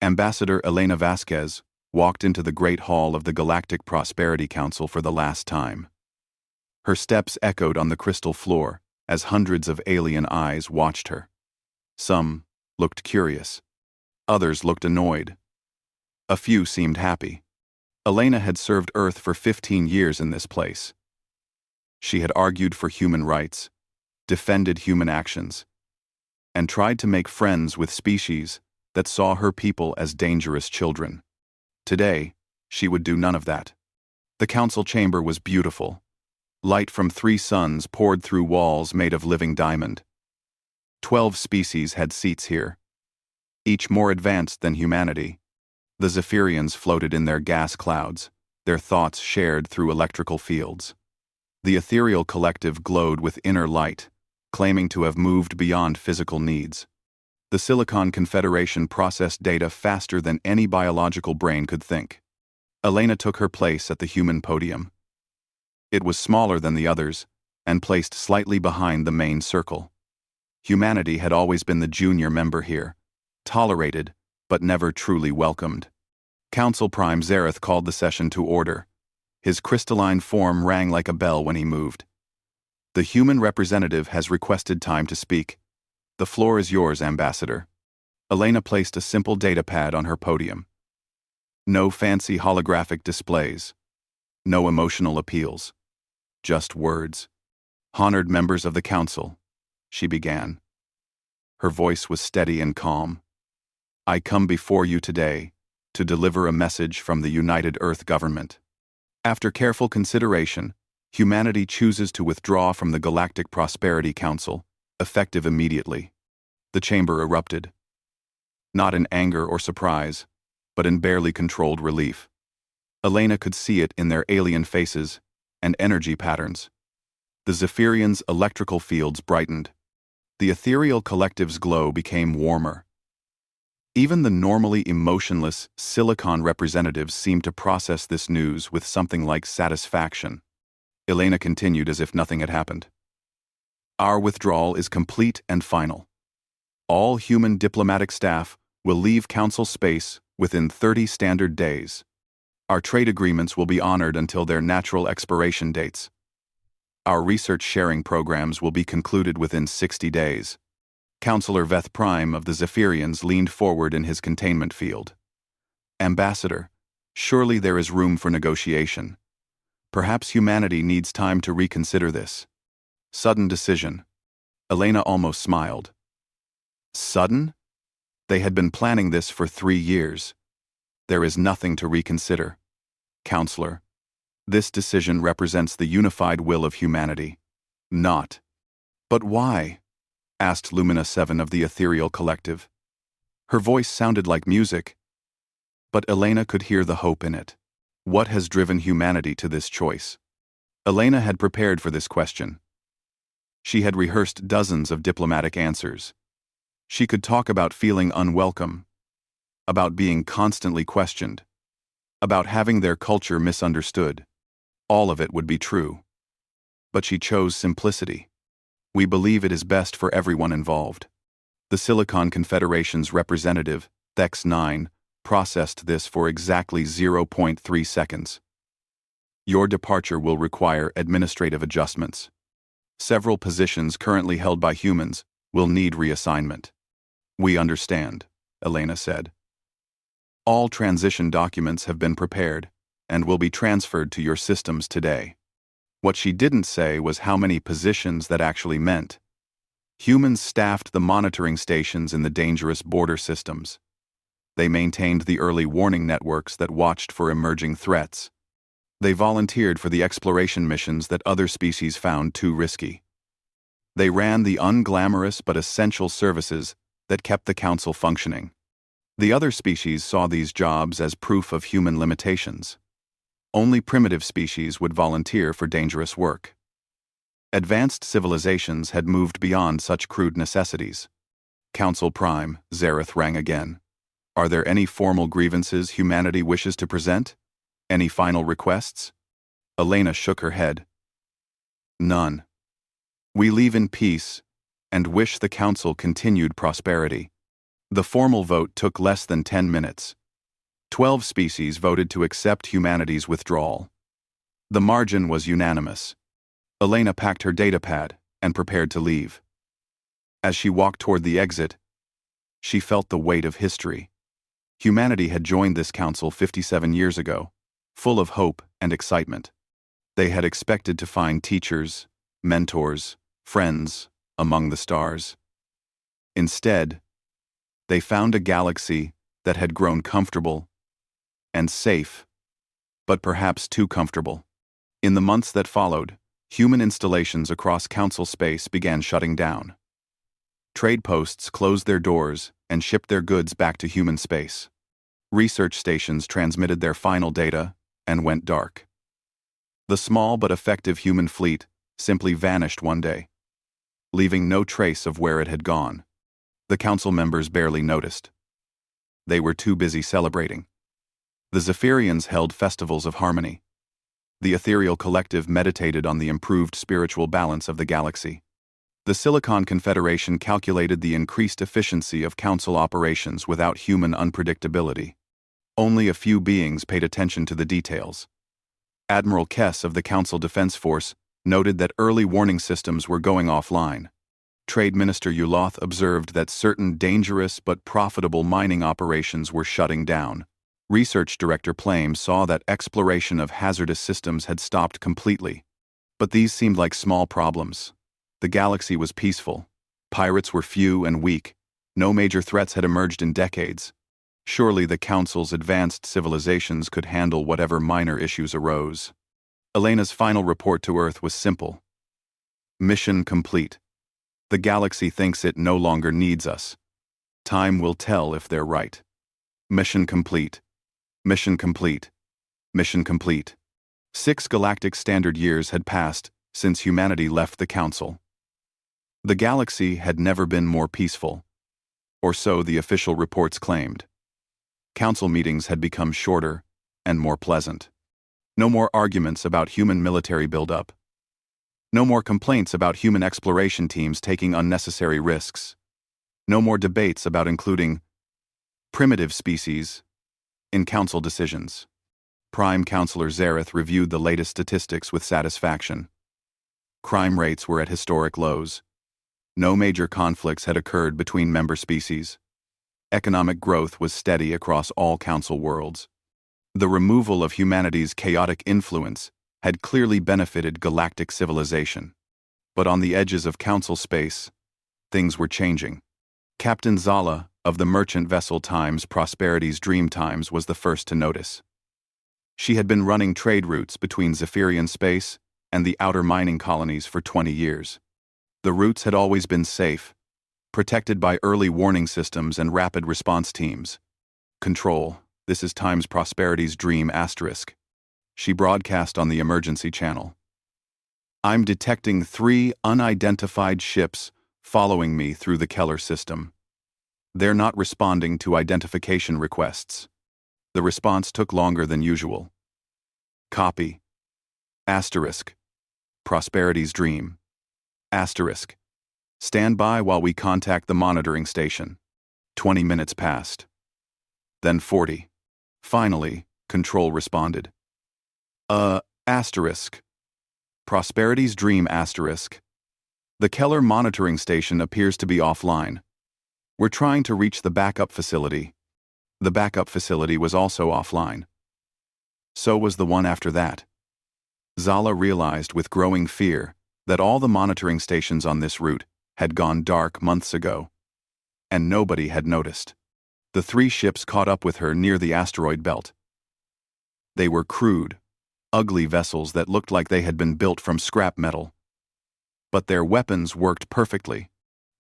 Ambassador Elena Vasquez walked into the Great Hall of the Galactic Prosperity Council for the last time. Her steps echoed on the crystal floor as hundreds of alien eyes watched her. Some looked curious. Others looked annoyed. A few seemed happy. Elena had served Earth for 15 years in this place. She had argued for human rights, defended human actions, and tried to make friends with species that saw her people as dangerous children. Today, she would do none of that. The council chamber was beautiful. Light from 3 suns poured through walls made of living diamond. 12 species had seats here, each more advanced than humanity. The Zephyrians floated in their gas clouds, their thoughts shared through electrical fields. The ethereal collective glowed with inner light, claiming to have moved beyond physical needs. The Silicon Confederation processed data faster than any biological brain could think. Elena took her place at the human podium. It was smaller than the others, and placed slightly behind the main circle. Humanity had always been the junior member here, tolerated, but never truly welcomed. Council Prime Zareth called the session to order. His crystalline form rang like a bell when he moved. The human representative has requested time to speak. The floor is yours, Ambassador. Elena placed a simple datapad on her podium. No fancy holographic displays. No emotional appeals. Just words. Honored members of the council, she began. Her voice was steady and calm. I come before you today to deliver a message from the United Earth government. After careful consideration, humanity chooses to withdraw from the Galactic Prosperity Council, effective immediately. The chamber erupted. Not in anger or surprise, but in barely controlled relief. Elena could see it in their alien faces and energy patterns. The Zephyrians' electrical fields brightened. The ethereal collective's glow became warmer. Even the normally emotionless Silicon representatives seemed to process this news with something like satisfaction. Elena continued as if nothing had happened. Our withdrawal is complete and final. All human diplomatic staff will leave council space within 30 standard days. Our trade agreements will be honored until their natural expiration dates. Our research sharing programs will be concluded within 60 days. Counselor Veth Prime of the Zephyrians leaned forward in his containment field. Ambassador, surely there is room for negotiation. Perhaps humanity needs time to reconsider this. Sudden decision. Elena almost smiled. Sudden? They had been planning this for 3 years. There is nothing to reconsider. Counselor, this decision represents the unified will of humanity. Not. But why? Asked Lumina 7 of the ethereal collective. Her voice sounded like music, but Elena could hear the hope in it. What has driven humanity to this choice? Elena had prepared for this question. She had rehearsed dozens of diplomatic answers. She could talk about feeling unwelcome, about being constantly questioned, about having their culture misunderstood. All of it would be true. But she chose simplicity. We believe it is best for everyone involved. The Silicon Confederation's representative, Thex9, processed this for exactly 0.3 seconds. Your departure will require administrative adjustments. Several positions currently held by humans will need reassignment. We understand, Elena said. All transition documents have been prepared and will be transferred to your systems today. What she didn't say was how many positions that actually meant. Humans staffed the monitoring stations in the dangerous border systems. They maintained the early warning networks that watched for emerging threats. They volunteered for the exploration missions that other species found too risky. They ran the unglamorous but essential services that kept the council functioning. The other species saw these jobs as proof of human limitations. Only primitive species would volunteer for dangerous work. Advanced civilizations had moved beyond such crude necessities. Council Prime, Zareth rang again. Are there any formal grievances humanity wishes to present? Any final requests? Elena shook her head. None. We leave in peace and wish the council continued prosperity. The formal vote took less than 10 minutes. 12 species voted to accept humanity's withdrawal. The margin was unanimous. Elena packed her datapad and prepared to leave. As she walked toward the exit, she felt the weight of history. Humanity had joined this council 57 years ago, full of hope and excitement. They had expected to find teachers, mentors, friends among the stars. Instead, they found a galaxy that had grown comfortable and safe, but perhaps too comfortable. In the months that followed, human installations across council space began shutting down. Trade posts closed their doors and shipped their goods back to human space. Research stations transmitted their final data and went dark. The small but effective human fleet simply vanished one day, leaving no trace of where it had gone. The council members barely noticed. They were too busy celebrating. The Zephyrians held festivals of harmony. The ethereal collective meditated on the improved spiritual balance of the galaxy. The Silicon Confederation calculated the increased efficiency of council operations without human unpredictability. Only a few beings paid attention to the details. Admiral Kess of the Council Defense Force noted that early warning systems were going offline. Trade Minister Uloth observed that certain dangerous but profitable mining operations were shutting down. Research Director Plame saw that exploration of hazardous systems had stopped completely. But these seemed like small problems. The galaxy was peaceful. Pirates were few and weak. No major threats had emerged in decades. Surely the Council's advanced civilizations could handle whatever minor issues arose. Elena's final report to Earth was simple. Mission complete. The galaxy thinks it no longer needs us. Time will tell if they're right. Mission complete. Mission complete. Mission complete. 6 galactic standard years had passed since humanity left the Council. The galaxy had never been more peaceful, or so the official reports claimed. Council meetings had become shorter and more pleasant. No more arguments about human military buildup. No more complaints about human exploration teams taking unnecessary risks. No more debates about including primitive species in council decisions. Prime Counselor Zareth reviewed the latest statistics with satisfaction. Crime rates were at historic lows. No major conflicts had occurred between member species. Economic growth was steady across all council worlds. The removal of humanity's chaotic influence had clearly benefited galactic civilization. But on the edges of council space, things were changing. Captain Zala of the merchant vessel Times Prosperity's Dream Times was the first to notice. She had been running trade routes between Zephyrian space and the outer mining colonies for 20 years. The routes had always been safe, protected by early warning systems and rapid response teams. Control, this is Times Prosperity's Dream asterisk. She broadcast on the emergency channel. I'm detecting 3 unidentified ships following me through the Keller system. They're not responding to identification requests. The response took longer than usual. Copy. Asterisk. Prosperity's Dream. Asterisk. Stand by while we contact the monitoring station. 20 minutes passed. Then 40. Finally, Control responded. Asterisk. Prosperity's Dream asterisk. The Keller monitoring station appears to be offline. We're trying to reach the backup facility. The backup facility was also offline. So was the one after that. Zala realized with growing fear that all the monitoring stations on this route had gone dark months ago, and nobody had noticed. The 3 ships caught up with her near the asteroid belt. They were crude, ugly vessels that looked like they had been built from scrap metal. But their weapons worked perfectly.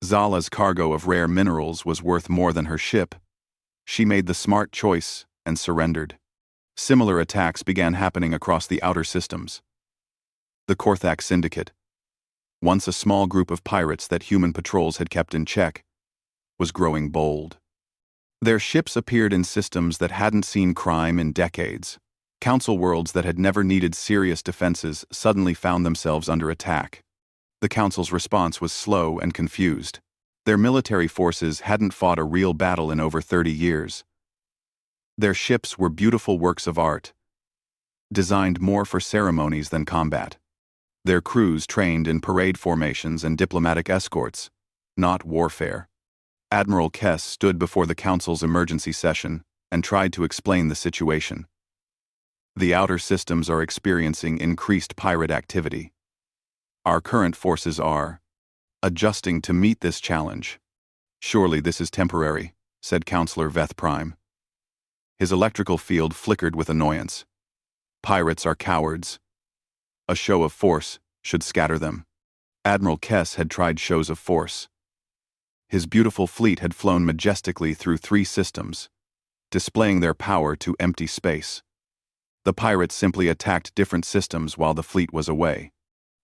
Zala's cargo of rare minerals was worth more than her ship. She made the smart choice and surrendered. Similar attacks began happening across the outer systems. The Korthak Syndicate, once a small group of pirates that human patrols had kept in check, was growing bold. Their ships appeared in systems that hadn't seen crime in decades. Council worlds that had never needed serious defenses suddenly found themselves under attack. The Council's response was slow and confused. Their military forces hadn't fought a real battle in over 30 years. Their ships were beautiful works of art, designed more for ceremonies than combat. Their crews trained in parade formations and diplomatic escorts, not warfare. Admiral Kess stood before the Council's emergency session and tried to explain the situation. The outer systems are experiencing increased pirate activity. Our current forces are adjusting to meet this challenge. Surely this is temporary, said Counselor Veth Prime. His electrical field flickered with annoyance. Pirates are cowards. A show of force should scatter them. Admiral Kess had tried shows of force. His beautiful fleet had flown majestically through 3 systems, displaying their power to empty space. The pirates simply attacked different systems while the fleet was away.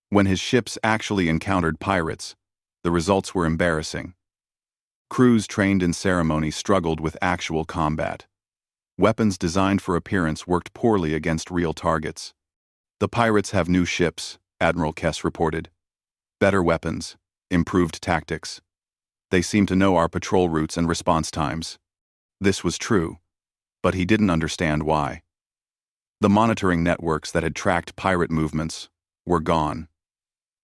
When his ships actually encountered pirates, the results were embarrassing. Crews trained in ceremony struggled with actual combat. Weapons designed for appearance worked poorly against real targets. The pirates have new ships, Admiral Kess reported. Better weapons, improved tactics. They seem to know our patrol routes and response times. This was true, but he didn't understand why. The monitoring networks that had tracked pirate movements were gone.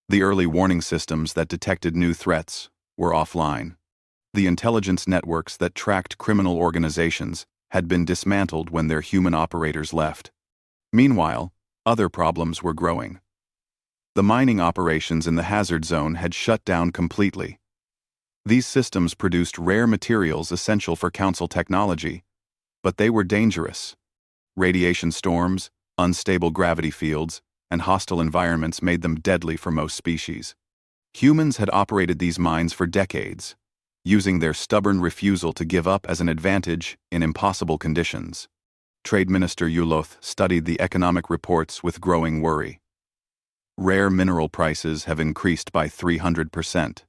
The early warning systems that detected new threats were offline. The intelligence networks that tracked criminal organizations had been dismantled when their human operators left. Meanwhile, other problems were growing. The mining operations in the hazard zone had shut down completely. These systems produced rare materials essential for Council technology, but they were dangerous. Radiation storms, unstable gravity fields, and hostile environments made them deadly for most species. Humans had operated these mines for decades, using their stubborn refusal to give up as an advantage in impossible conditions. Trade Minister Yuloth studied the economic reports with growing worry. Rare mineral prices have increased by 300%.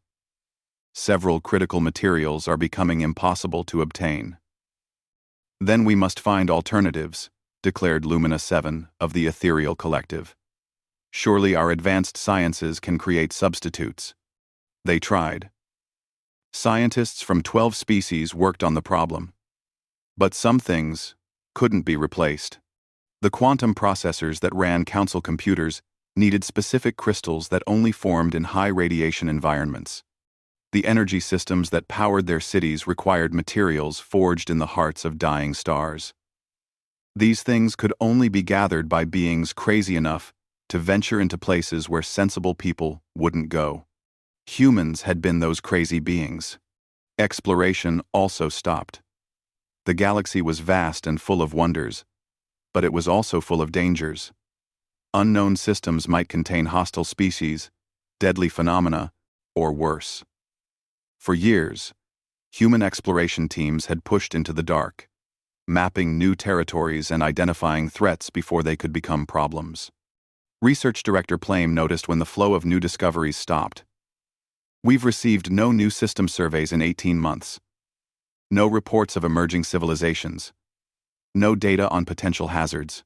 Several critical materials are becoming impossible to obtain. Then we must find alternatives, declared Lumina 7 of the Ethereal Collective. Surely our advanced sciences can create substitutes. They tried. Scientists from 12 species worked on the problem. But some things couldn't be replaced. The quantum processors that ran Council computers needed specific crystals that only formed in high radiation environments. The energy systems that powered their cities required materials forged in the hearts of dying stars. These things could only be gathered by beings crazy enough to venture into places where sensible people wouldn't go. Humans had been those crazy beings. Exploration also stopped. The galaxy was vast and full of wonders, but it was also full of dangers. Unknown systems might contain hostile species, deadly phenomena, or worse. For years, human exploration teams had pushed into the dark, mapping new territories and identifying threats before they could become problems. Research Director Plame noticed when the flow of new discoveries stopped. We've received no new system surveys in 18 months. No reports of emerging civilizations. No data on potential hazards.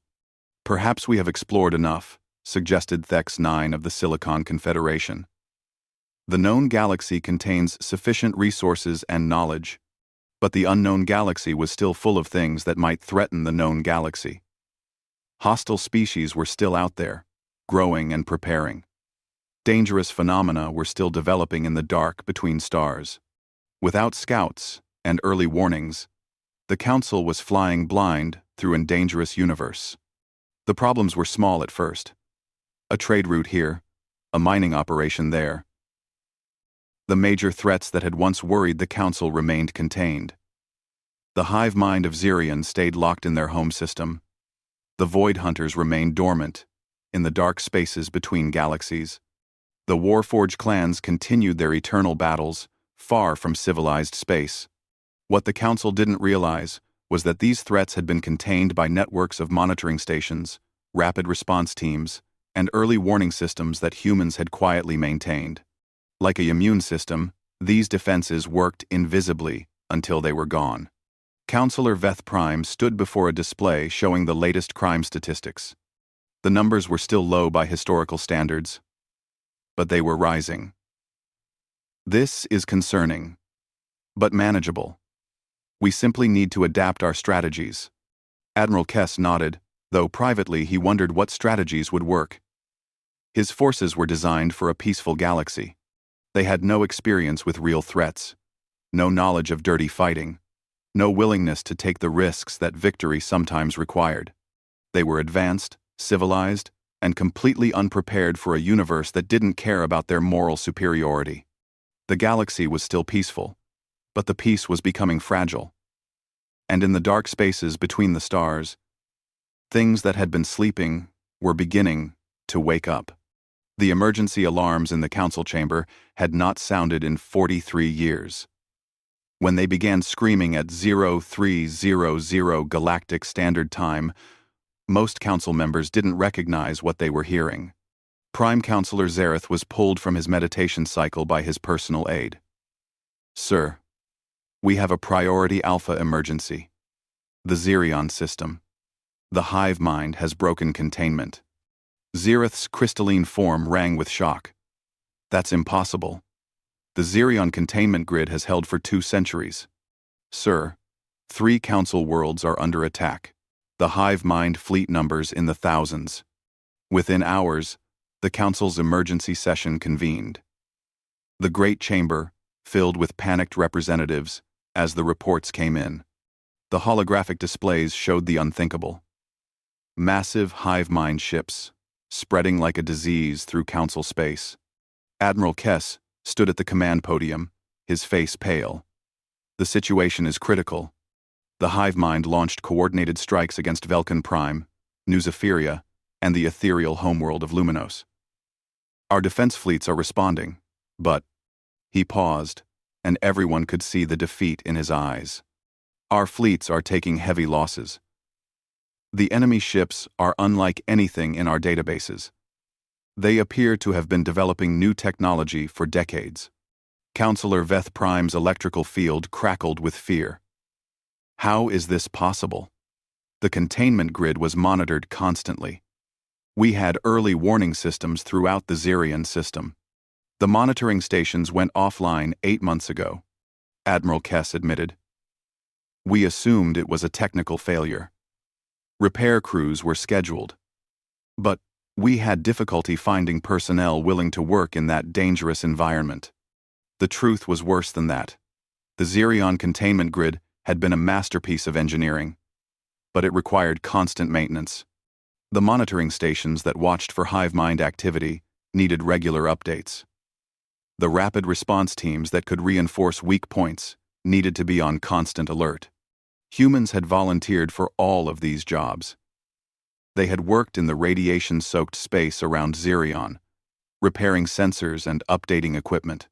Perhaps we have explored enough, suggested Thex 9 of the Silicon Confederation. The known galaxy contains sufficient resources and knowledge, but the unknown galaxy was still full of things that might threaten the known galaxy. Hostile species were still out there, growing and preparing. Dangerous phenomena were still developing in the dark between stars. Without scouts and early warnings, the Council was flying blind through a dangerous universe. The problems were small at first. A trade route here, a mining operation there. The major threats that had once worried the Council remained contained. The hive mind of Xerion stayed locked in their home system. The Void Hunters remained dormant in the dark spaces between galaxies. The Warforged clans continued their eternal battles, far from civilized space. What the Council didn't realize was that these threats had been contained by networks of monitoring stations, rapid response teams, and early warning systems that humans had quietly maintained. Like a immune system, these defenses worked invisibly until they were gone. Counselor Veth Prime stood before a display showing the latest crime statistics. The numbers were still low by historical standards, but they were rising. This is concerning, but manageable. We simply need to adapt our strategies. Admiral Kess nodded, though privately he wondered what strategies would work. His forces were designed for a peaceful galaxy. They had no experience with real threats, no knowledge of dirty fighting, no willingness to take the risks that victory sometimes required. They were advanced, civilized, and completely unprepared for a universe that didn't care about their moral superiority. The galaxy was still peaceful, but the peace was becoming fragile. And in the dark spaces between the stars, things that had been sleeping were beginning to wake up. The emergency alarms in the council chamber had not sounded in 43 years. When they began screaming at 0300 Galactic Standard Time, most council members didn't recognize what they were hearing. Prime Counselor Zareth was pulled from his meditation cycle by his personal aide. "Sir, we have a priority alpha emergency. The Zirion system. The hive mind has broken containment." Zareth's crystalline form rang with shock. "That's impossible. The Zirion containment grid has held for 2 centuries. Sir, 3 council worlds are under attack. The hive mind fleet numbers in the thousands." Within hours, the council's emergency session convened. The great chamber filled with panicked representatives as the reports came in. The holographic displays showed the unthinkable. Massive hive mind ships, spreading like a disease through council space. Admiral Kess stood at the command podium, his face pale. "The situation is critical. The hive mind launched coordinated strikes against Velkan Prime, New Zephyria, and the ethereal homeworld of Luminos. Our defense fleets are responding, but..." He paused, and everyone could see the defeat in his eyes. "Our fleets are taking heavy losses. The enemy ships are unlike anything in our databases. They appear to have been developing new technology for decades." Counselor Veth Prime's electrical field crackled with fear. "How is this possible? The containment grid was monitored constantly. We had early warning systems throughout the Zirion system. The monitoring stations went offline 8 months ago," Admiral Kess admitted. "We assumed it was a technical failure. Repair crews were scheduled. But we had difficulty finding personnel willing to work in that dangerous environment. The truth was worse than that. The Zirion containment grid had been a masterpiece of engineering, but it required constant maintenance. The monitoring stations that watched for hive mind activity needed regular updates. The rapid response teams that could reinforce weak points needed to be on constant alert. Humans had volunteered for all of these jobs. They had worked in the radiation-soaked space around Zirion, repairing sensors and updating equipment.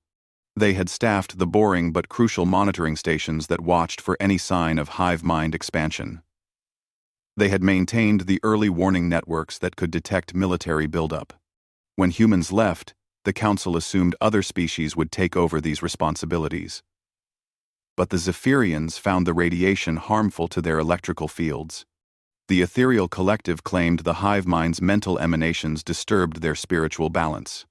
They had staffed the boring but crucial monitoring stations that watched for any sign of hive mind expansion. They had maintained the early warning networks that could detect military buildup. When humans left, the Council assumed other species would take over these responsibilities. But the Zephyrians found the radiation harmful to their electrical fields. The ethereal collective claimed the hive mind's mental emanations disturbed their spiritual balance.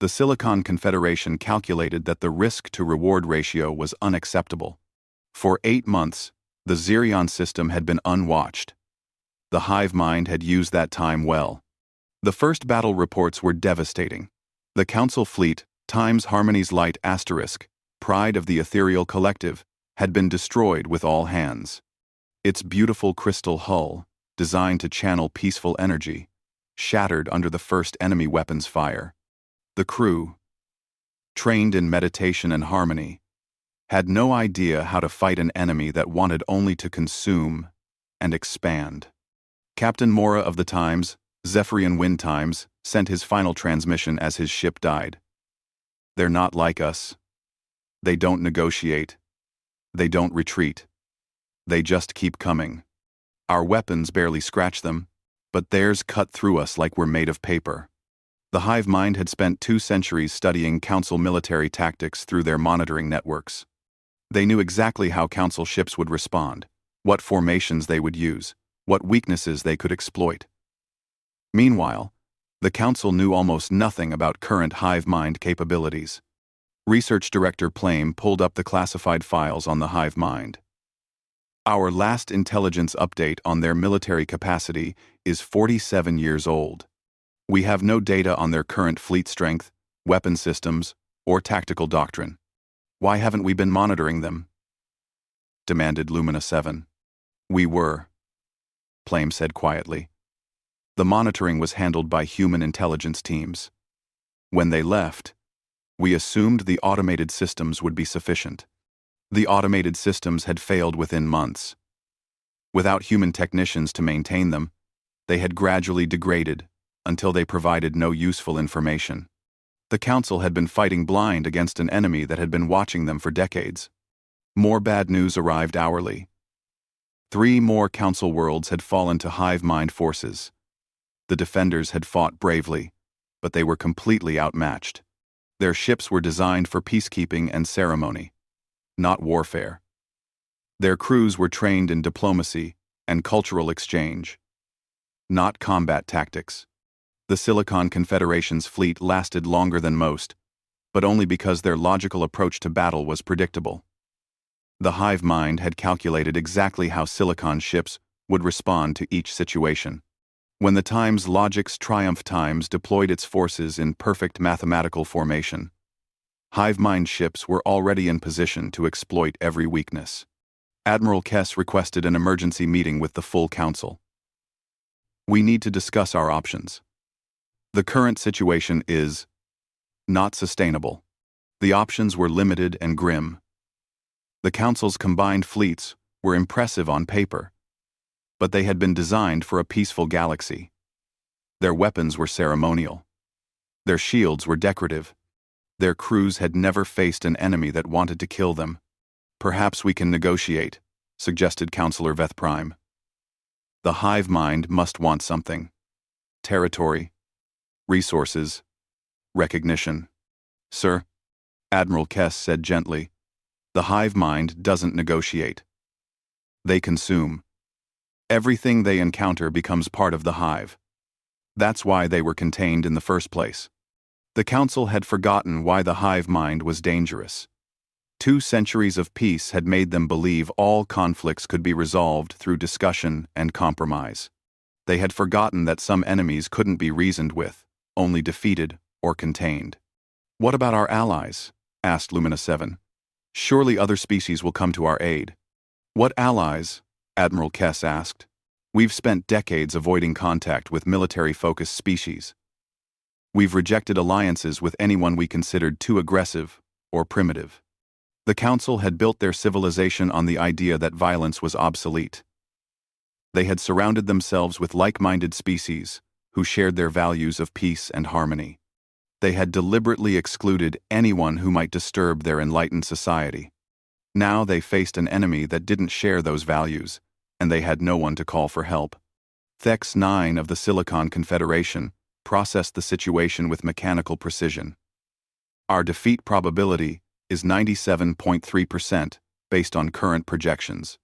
The Silicon Confederation calculated that the risk-to-reward ratio was unacceptable. For 8 months, the Zirion system had been unwatched. The hive mind had used that time well. The first battle reports were devastating. The Council fleet, Times Harmony's Light Asterisk, pride of the ethereal collective, had been destroyed with all hands. Its beautiful crystal hull, designed to channel peaceful energy, shattered under the first enemy weapons fire. The crew, trained in meditation and harmony, had no idea how to fight an enemy that wanted only to consume and expand. Captain Mora of the Times, Zephyrian Wind Times, sent his final transmission as his ship died. "They're not like us. They don't negotiate. They don't retreat. They just keep coming. Our weapons barely scratch them, but theirs cut through us like we're made of paper." The hive mind had spent 2 centuries studying Council military tactics through their monitoring networks. They knew exactly how Council ships would respond, what formations they would use, what weaknesses they could exploit. Meanwhile, the Council knew almost nothing about current hive mind capabilities. Research Director Plame pulled up the classified files on the hive mind. Our last intelligence update on their military capacity is 47 years old. We have no data on their current fleet strength, weapon systems, or tactical doctrine. Why haven't we been monitoring them? Demanded Lumina 7. We were, Plame said quietly. The monitoring was handled by human intelligence teams. When they left, we assumed the automated systems would be sufficient. The automated systems had failed within months. Without human technicians to maintain them, they had gradually degraded until they provided no useful information. The Council had been fighting blind against an enemy that had been watching them for decades. More bad news arrived hourly. 3 more Council worlds had fallen to hive mind forces. The defenders had fought bravely, but they were completely outmatched. Their ships were designed for peacekeeping and ceremony, not warfare. Their crews were trained in diplomacy and cultural exchange, not combat tactics. The Silicon Confederation's fleet lasted longer than most, but only because their logical approach to battle was predictable. The hive mind had calculated exactly how Silicon ships would respond to each situation. When the Times Logic's Triumph Times deployed its forces in perfect mathematical formation, hive mind ships were already in position to exploit every weakness. Admiral Kess requested an emergency meeting with the full council. We need to discuss our options. The current situation is not sustainable. The options were limited and grim. The council's combined fleets were impressive on paper, but they had been designed for a peaceful galaxy. Their weapons were ceremonial. Their shields were decorative. Their crews had never faced an enemy that wanted to kill them. Perhaps we can negotiate, suggested Counselor Veth Prime. The hive mind must want something. Territory, resources, recognition. Sir, Admiral Kess said gently, the hive mind doesn't negotiate. They consume. Everything they encounter becomes part of the hive. That's why they were contained in the first place. The Council had forgotten why the hive mind was dangerous. 2 centuries of peace had made them believe all conflicts could be resolved through discussion and compromise. They had forgotten that some enemies couldn't be reasoned with, only defeated or contained. What about our allies? Asked Lumina 7. Surely other species will come to our aid. What allies? Admiral Kess asked. We've spent decades avoiding contact with military-focused species. We've rejected alliances with anyone we considered too aggressive or primitive. The Council had built their civilization on the idea that violence was obsolete. They had surrounded themselves with like-minded species who shared their values of peace and harmony. They had deliberately excluded anyone who might disturb their enlightened society. Now they faced an enemy that didn't share those values, and they had no one to call for help. Thex 9 of the Silicon Confederation processed the situation with mechanical precision. Our defeat probability is 97.3% based on current projections.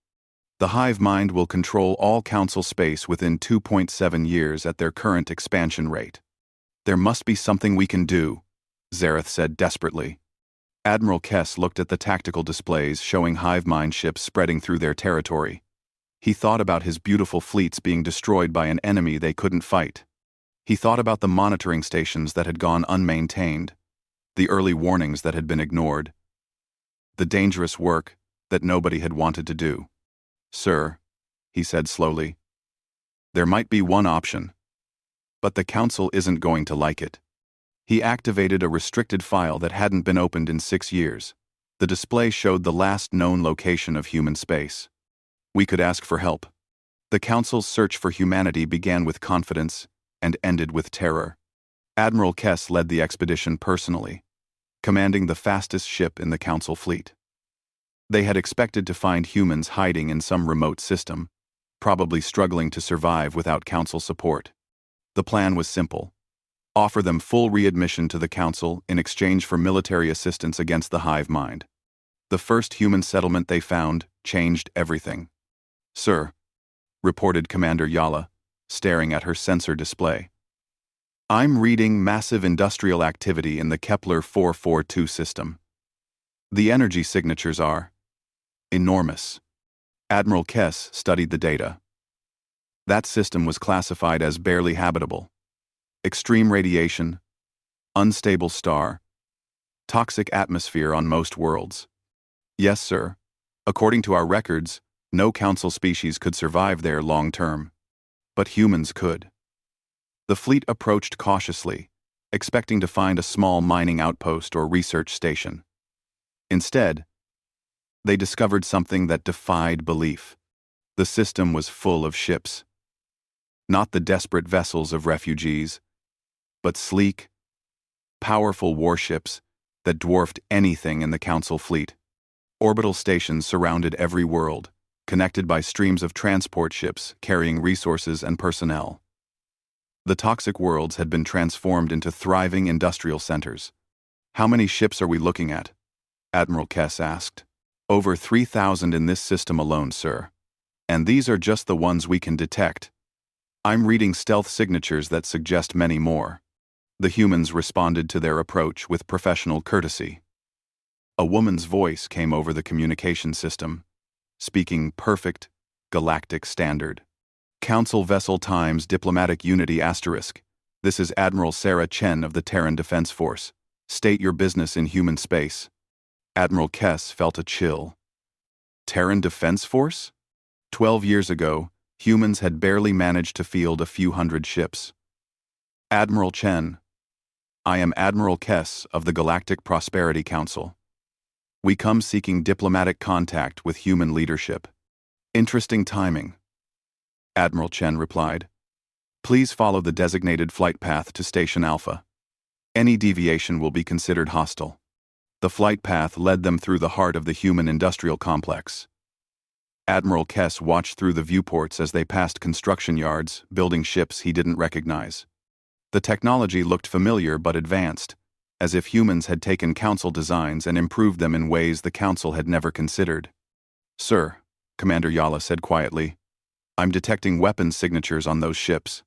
The hive mind will control all council space within 2.7 years at their current expansion rate. There must be something we can do, Zareth said desperately. Admiral Kess looked at the tactical displays showing hive mind ships spreading through their territory. He thought about his beautiful fleets being destroyed by an enemy they couldn't fight. He thought about the monitoring stations that had gone unmaintained, the early warnings that had been ignored, the dangerous work that nobody had wanted to do. Sir, he said slowly, there might be one option, but the Council isn't going to like it. He activated a restricted file that hadn't been opened in 6 years. The display showed the last known location of human space. We could ask for help. The Council's search for humanity began with confidence and ended with terror. Admiral Kess led the expedition personally, commanding the fastest ship in the Council fleet. They had expected to find humans hiding in some remote system, probably struggling to survive without Council support. The plan was simple. Offer them full readmission to the Council in exchange for military assistance against the hive mind. The first human settlement they found changed everything. Sir, reported Commander Yala, staring at her sensor display. I'm reading massive industrial activity in the Kepler 442 system. The energy signatures are enormous. Admiral Kess studied the data. That system was classified as barely habitable. Extreme radiation, unstable star, toxic atmosphere on most worlds. Yes, sir. According to our records, no council species could survive there long term. But humans could. The fleet approached cautiously, expecting to find a small mining outpost or research station. Instead, they discovered something that defied belief. The system was full of ships. Not the desperate vessels of refugees, but sleek, powerful warships that dwarfed anything in the Council fleet. Orbital stations surrounded every world, connected by streams of transport ships carrying resources and personnel. The toxic worlds had been transformed into thriving industrial centers. How many ships are we looking at? Admiral Kess asked. Over 3,000 in this system alone, sir. And these are just the ones we can detect. I'm reading stealth signatures that suggest many more. The humans responded to their approach with professional courtesy. A woman's voice came over the communication system, speaking perfect, galactic standard. Council Vessel Times Diplomatic Unity *. This is Admiral Sarah Chen of the Terran Defense Force. State your business in human space. Admiral Kess felt a chill. Terran Defense Force? 12 years ago, humans had barely managed to field a few hundred ships. Admiral Chen, I am Admiral Kess of the Galactic Prosperity Council. We come seeking diplomatic contact with human leadership. Interesting timing. Admiral Chen replied. Please follow the designated flight path to Station Alpha. Any deviation will be considered hostile. The flight path led them through the heart of the human industrial complex. Admiral Kess watched through the viewports as they passed construction yards, building ships he didn't recognize. The technology looked familiar but advanced, as if humans had taken Council designs and improved them in ways the Council had never considered. Sir, Commander Yala said quietly, I'm detecting weapons signatures on those ships.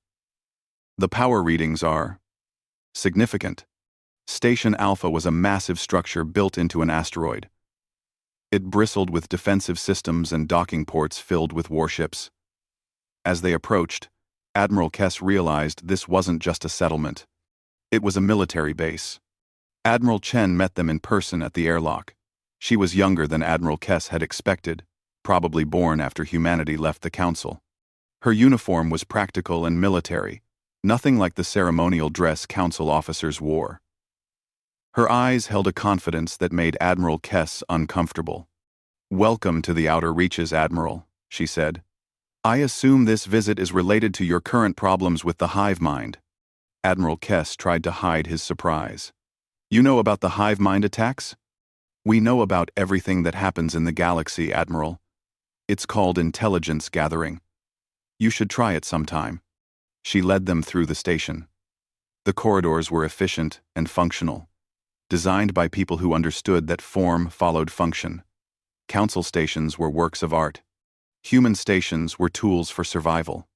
The power readings are significant. Station Alpha was a massive structure built into an asteroid. It bristled with defensive systems and docking ports filled with warships. As they approached, Admiral Kess realized this wasn't just a settlement. It was a military base. Admiral Chen met them in person at the airlock. She was younger than Admiral Kess had expected, probably born after humanity left the Council. Her uniform was practical and military, nothing like the ceremonial dress Council officers wore. Her eyes held a confidence that made Admiral Kess uncomfortable. Welcome to the outer reaches, Admiral, she said. I assume this visit is related to your current problems with the hive mind. Admiral Kess tried to hide his surprise. You know about the hive mind attacks? We know about everything that happens in the galaxy, Admiral. It's called intelligence gathering. You should try it sometime. She led them through the station. The corridors were efficient and functional, designed by people who understood that form followed function. Council stations were works of art. Human stations were tools for survival.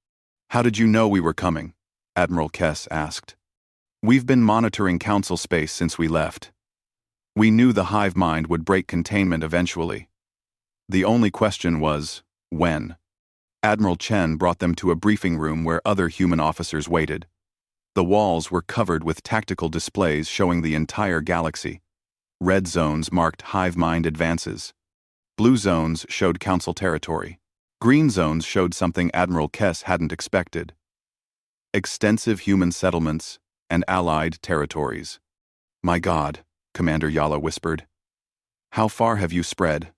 How did you know we were coming? Admiral Kess asked. We've been monitoring Council space since we left. We knew the hive mind would break containment eventually. The only question was, when? Admiral Chen brought them to a briefing room where other human officers waited. The walls were covered with tactical displays showing the entire galaxy. Red zones marked hive mind advances. Blue zones showed Council territory. Green zones showed something Admiral Kess hadn't expected. Extensive human settlements and allied territories. My God, Commander Yala whispered. How far have you spread?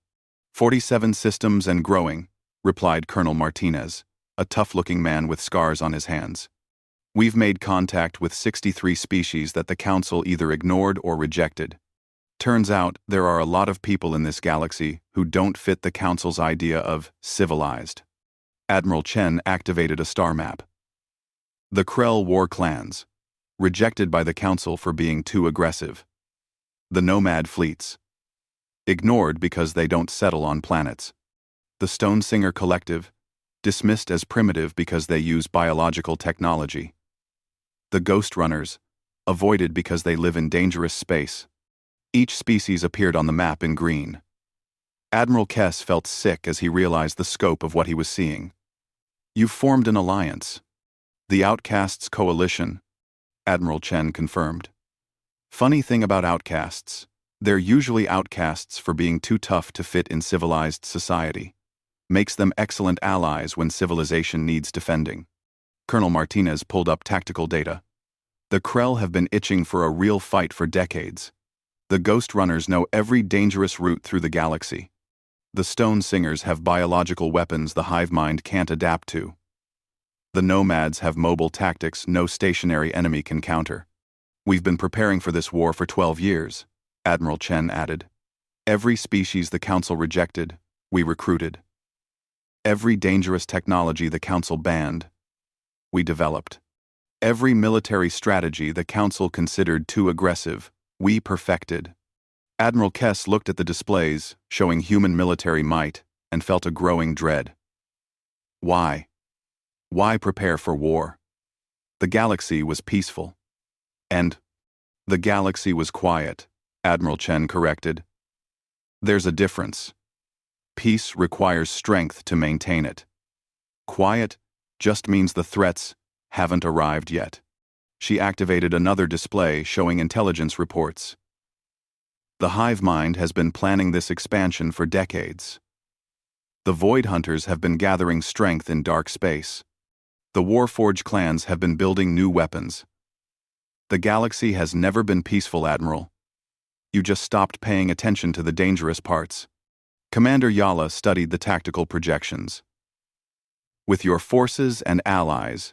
47 systems and growing, replied Colonel Martinez, a tough-looking man with scars on his hands. We've made contact with 63 species that the Council either ignored or rejected. Turns out there are a lot of people in this galaxy who don't fit the Council's idea of civilized. Admiral Chen activated a star map. The Krell war clans, rejected by the Council for being too aggressive. The nomad fleets, ignored because they don't settle on planets. The Stonesinger Collective, dismissed as primitive because they use biological technology. The Ghost Runners, avoided because they live in dangerous space. Each species appeared on the map in green. Admiral Kess felt sick as he realized the scope of what he was seeing. "You've formed an alliance." "The Outcasts Coalition," Admiral Chen confirmed. "Funny thing about outcasts, they're usually outcasts for being too tough to fit in civilized society. Makes them excellent allies when civilization needs defending." Colonel Martinez pulled up tactical data. "The Krell have been itching for a real fight for decades. The Ghost Runners know every dangerous route through the galaxy. The Stone Singers have biological weapons the hive mind can't adapt to. The Nomads have mobile tactics no stationary enemy can counter. We've been preparing for this war for 12 years, Admiral Chen added. Every species the Council rejected, we recruited. Every dangerous technology the Council banned, we developed. Every military strategy the Council considered too aggressive, we perfected." Admiral Kess looked at the displays, showing human military might, and felt a growing dread. Why? Why prepare for war? The galaxy was peaceful. And the galaxy was quiet, Admiral Chen corrected. "There's a difference. Peace requires strength to maintain it. Quiet just means the threats haven't arrived yet." She activated another display showing intelligence reports. "The hive mind has been planning this expansion for decades. The Void Hunters have been gathering strength in dark space. The Warforged clans have been building new weapons. The galaxy has never been peaceful, Admiral. You just stopped paying attention to the dangerous parts." Commander Yala studied the tactical projections. "With your forces and allies,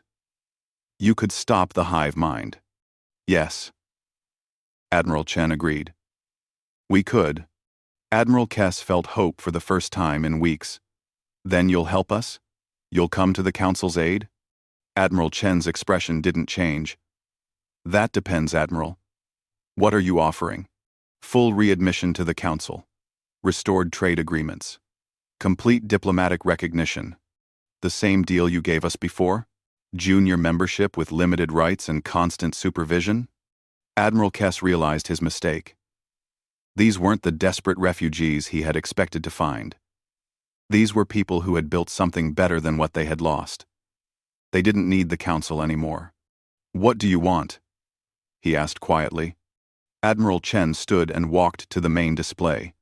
you could stop the hive mind." "Yes," Admiral Chen agreed. "We could." Admiral Kess felt hope for the first time in weeks. "Then you'll help us? You'll come to the Council's aid?" Admiral Chen's expression didn't change. "That depends, Admiral. What are you offering?" "Full readmission to the Council. Restored trade agreements. Complete diplomatic recognition. The same deal you gave us before? Junior membership with limited rights and constant supervision?" Admiral Kess realized his mistake. These weren't the desperate refugees he had expected to find. These were people who had built something better than what they had lost. They didn't need the Council anymore. "What do you want?" he asked quietly. Admiral Chen stood and walked to the main display.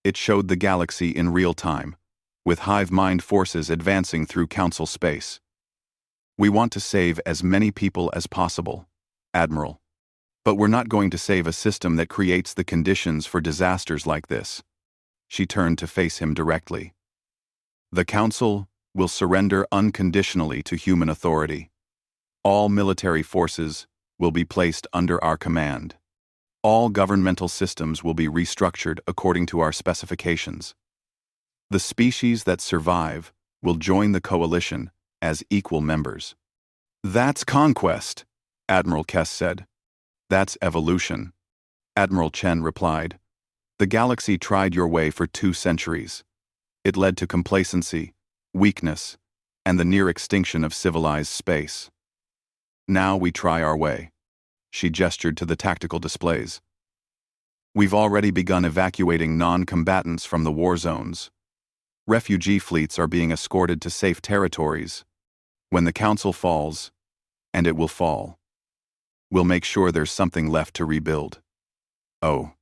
It showed the galaxy in real time, with hive mind forces advancing through Council space. "We want to save as many people as possible, Admiral. But we're not going to save a system that creates the conditions for disasters like this." She turned to face him directly. "The Council will surrender unconditionally to human authority. All military forces will be placed under our command. All governmental systems will be restructured according to our specifications. The species that survive will join the coalition as equal members." "That's conquest," Admiral Kess said. "That's evolution," Admiral Chen replied. "The galaxy tried your way for 2 centuries. It led to complacency, weakness, and the near extinction of civilized space. Now we try our way." She gestured to the tactical displays. "We've already begun evacuating non-combatants from the war zones. Refugee fleets are being escorted to safe territories. When the Council falls, and it will fall, we'll make sure there's something left to rebuild." "Oh."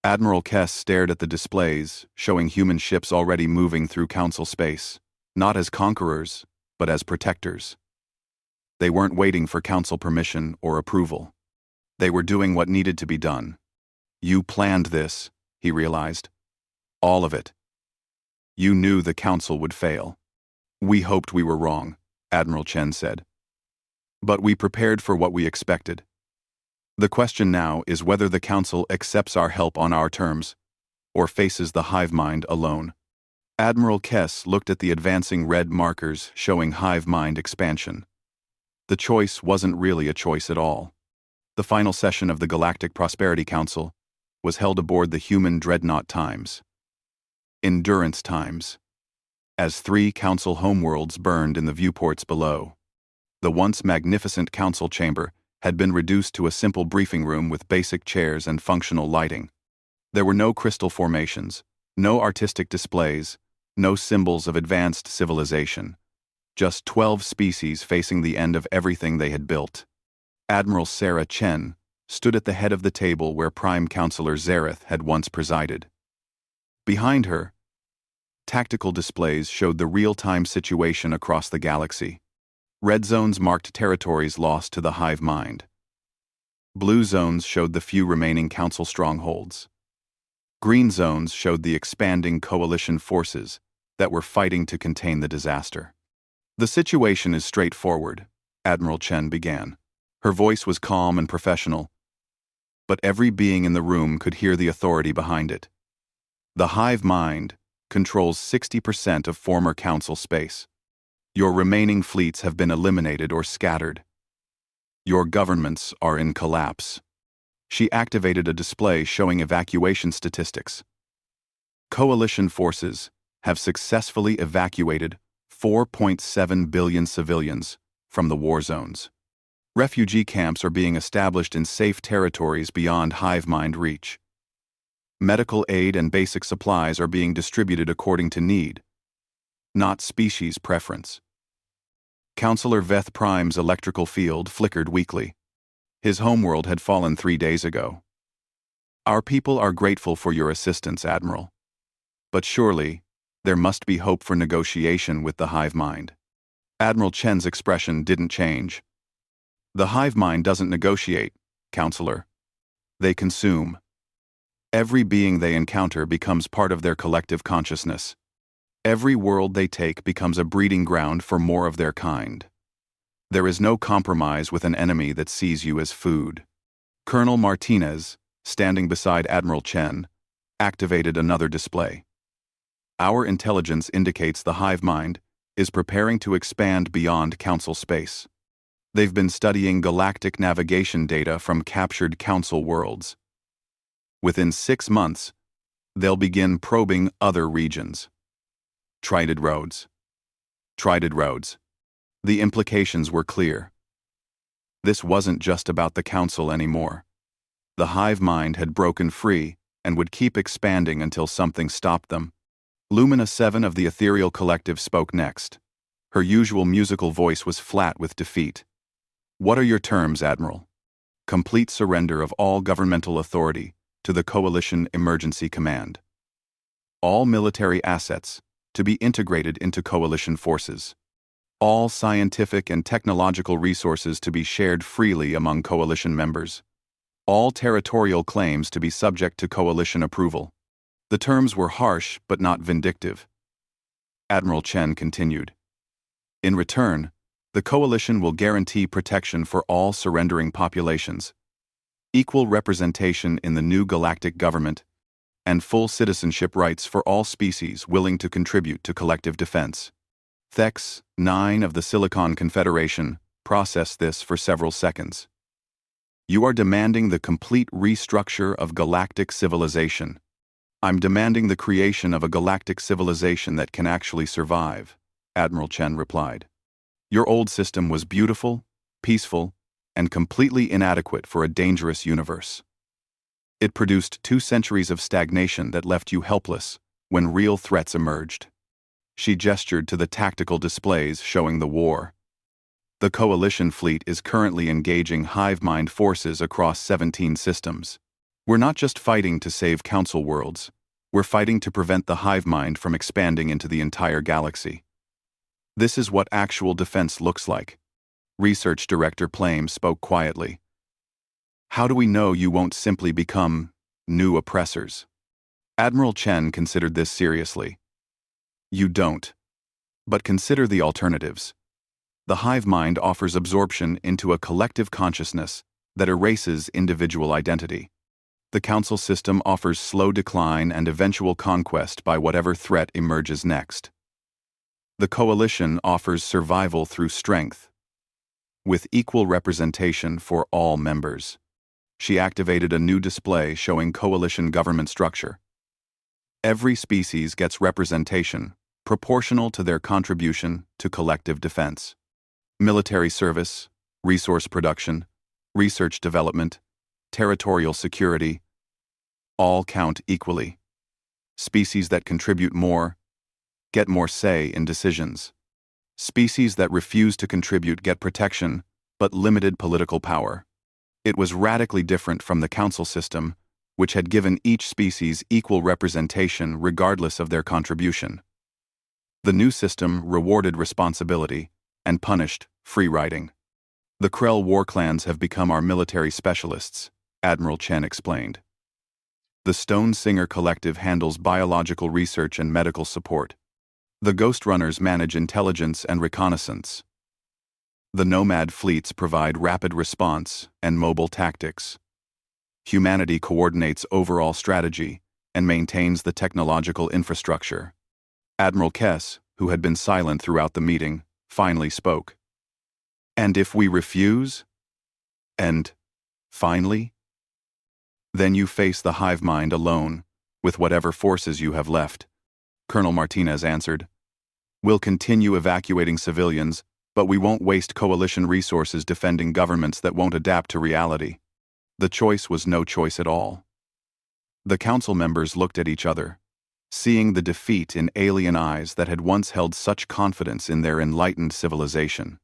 Admiral Kess stared at the displays, showing human ships already moving through Council space, not as conquerors, but as protectors. They weren't waiting for Council permission or approval. They were doing what needed to be done. "You planned this," he realized. "All of it. You knew the Council would fail." "We hoped we were wrong," Admiral Chen said. "But we prepared for what we expected. The question now is whether the Council accepts our help on our terms, or faces the hive mind alone." Admiral Kess looked at the advancing red markers showing hive mind expansion. The choice wasn't really a choice at all. The final session of the Galactic Prosperity Council was held aboard the human dreadnought Times. Endurance Times. As 3 Council homeworlds burned in the viewports below. The once magnificent Council chamber had been reduced to a simple briefing room with basic chairs and functional lighting. There were no crystal formations, no artistic displays, no symbols of advanced civilization. Just 12 species facing the end of everything they had built. Admiral Sarah Chen stood at the head of the table where Prime Counselor Zareth had once presided. Behind her, tactical displays showed the real-time situation across the galaxy. Red zones marked territories lost to the hive mind. Blue zones showed the few remaining Council strongholds. Green zones showed the expanding coalition forces that were fighting to contain the disaster. The situation is straightforward, Admiral Chen began. Her voice was calm and professional, but every being in the room could hear the authority behind it. The hive mind controls 60% of former Council space. Your remaining fleets have been eliminated or scattered. Your governments are in collapse. She activated a display showing evacuation statistics. Coalition forces have successfully evacuated 4.7 billion civilians from the war zones. Refugee camps are being established in safe territories beyond hive mind reach. Medical aid and basic supplies are being distributed according to need, not species preference. Counselor Veth Prime's electrical field flickered weakly. His homeworld had fallen 3 days ago. Our people are grateful for your assistance, Admiral. But surely, there must be hope for negotiation with the hive mind. Admiral Chen's expression didn't change. The hive mind doesn't negotiate, Counselor. They consume. Every being they encounter becomes part of their collective consciousness. Every world they take becomes a breeding ground for more of their kind. There is no compromise with an enemy that sees you as food. Colonel Martinez, standing beside Admiral Chen, activated another display. Our intelligence indicates the hive mind is preparing to expand beyond Council space. They've been studying galactic navigation data from captured Council worlds. Within 6 months, they'll begin probing other regions. Trided roads. Trided roads. The implications were clear. This wasn't just about the Council anymore. The hive mind had broken free and would keep expanding until something stopped them. Lumina 7 of the Ethereal Collective spoke next. Her usual musical voice was flat with defeat. What are your terms, Admiral? Complete surrender of all governmental authority to the Coalition Emergency Command. All military assets to be integrated into Coalition forces. All scientific and technological resources to be shared freely among Coalition members. All territorial claims to be subject to Coalition approval. The terms were harsh but not vindictive. Admiral Chen continued. In return, the Coalition will guarantee protection for all surrendering populations, equal representation in the new galactic government, and full citizenship rights for all species willing to contribute to collective defense. Thex 9 of the Silicon Confederation processed this for several seconds. You are demanding the complete restructure of galactic civilization. I'm demanding the creation of a galactic civilization that can actually survive, Admiral Chen replied. Your old system was beautiful, peaceful, and completely inadequate for a dangerous universe. It produced 2 centuries of stagnation that left you helpless when real threats emerged. She gestured to the tactical displays showing the war. The Coalition fleet is currently engaging hive mind forces across 17 systems. We're not just fighting to save Council worlds, we're fighting to prevent the hive mind from expanding into the entire galaxy. This is what actual defense looks like. Research Director Plame spoke quietly. How do we know you won't simply become new oppressors? Admiral Chen considered this seriously. You don't. But consider the alternatives. The hive mind offers absorption into a collective consciousness that erases individual identity. The Council system offers slow decline and eventual conquest by whatever threat emerges next. The Coalition offers survival through strength, with equal representation for all members. She activated a new display showing Coalition government structure. Every species gets representation proportional to their contribution to collective defense. Military service, resource production, research development, territorial security. all count equally. Species that contribute more get more say in decisions. Species that refuse to contribute get protection, but limited political power. It was radically different from the council system, which had given each species equal representation regardless of their contribution. The new system rewarded responsibility and punished free riding. The Krell war clans have become our military specialists, Admiral Chen explained. The Stone Singer Collective handles biological research and medical support. The Ghost Runners manage intelligence and reconnaissance. The Nomad fleets provide rapid response and mobile tactics. Humanity coordinates overall strategy and maintains the technological infrastructure. Admiral Kess, who had been silent throughout the meeting, finally spoke. And if we refuse? And, finally? Then you face the hive mind alone, with whatever forces you have left. Colonel Martinez answered. We'll continue evacuating civilians, but we won't waste coalition resources defending governments that won't adapt to reality. The choice was no choice at all. The council members looked at each other, seeing the defeat in alien eyes that had once held such confidence in their enlightened civilization.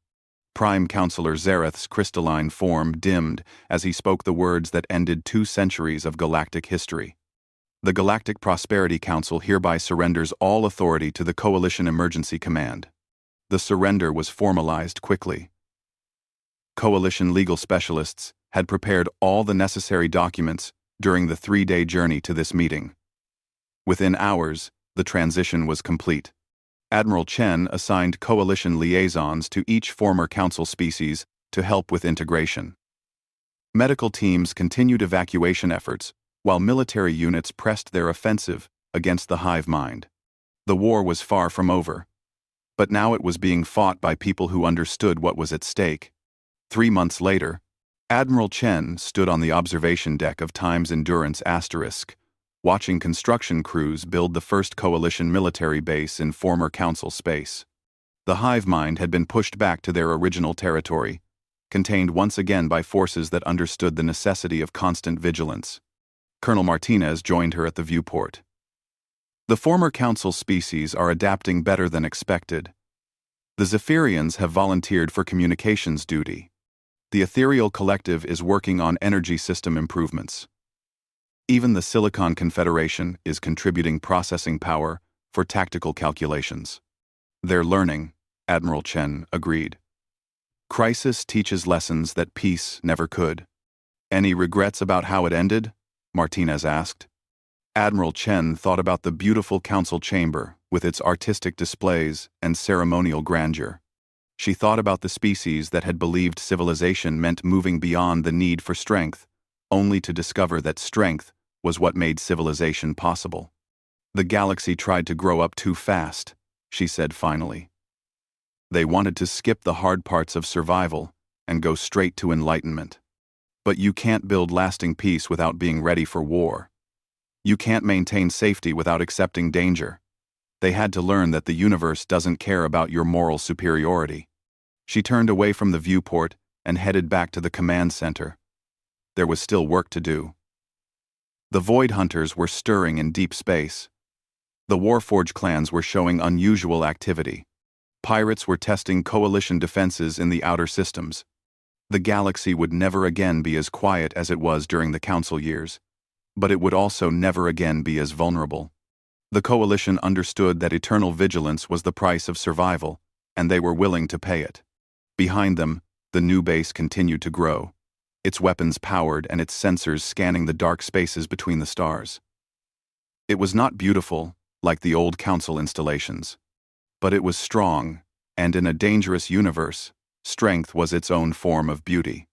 Prime Counselor Zareth's crystalline form dimmed as he spoke the words that ended 2 centuries of galactic history. The Galactic Prosperity Council hereby surrenders all authority to the Coalition Emergency Command. The surrender was formalized quickly. Coalition legal specialists had prepared all the necessary documents during the 3-day journey to this meeting. Within hours, the transition was complete. Admiral Chen assigned coalition liaisons to each former council species to help with integration. Medical teams continued evacuation efforts, while military units pressed their offensive against the hive mind. The war was far from over, but now it was being fought by people who understood what was at stake. 3 months later, Admiral Chen stood on the observation deck of Time's Endurance Asterisk, watching construction crews build the first coalition military base in former council space. The hive mind had been pushed back to their original territory, contained once again by forces that understood the necessity of constant vigilance. Colonel Martinez joined her at the viewport. The former council species are adapting better than expected. The Zephyrians have volunteered for communications duty. The Ethereal Collective is working on energy system improvements. Even the Silicon Confederation is contributing processing power for tactical calculations. They're learning, Admiral Chen agreed. Crisis teaches lessons that peace never could. Any regrets about how it ended? Martinez asked. Admiral Chen thought about the beautiful council chamber with its artistic displays and ceremonial grandeur. She thought about the species that had believed civilization meant moving beyond the need for strength, only to discover that strength was what made civilization possible. The galaxy tried to grow up too fast, she said finally. They wanted to skip the hard parts of survival and go straight to enlightenment. But you can't build lasting peace without being ready for war. You can't maintain safety without accepting danger. They had to learn that the universe doesn't care about your moral superiority. She turned away from the viewport and headed back to the command center. There was still work to do. The Void Hunters were stirring in deep space. The Warforged clans were showing unusual activity. Pirates were testing coalition defenses in the outer systems. The galaxy would never again be as quiet as it was during the council years, but it would also never again be as vulnerable. The coalition understood that eternal vigilance was the price of survival, and they were willing to pay it. Behind them, the new base continued to grow, its weapons powered and its sensors scanning the dark spaces between the stars. It was not beautiful, like the old council installations, but it was strong, and in a dangerous universe, strength was its own form of beauty.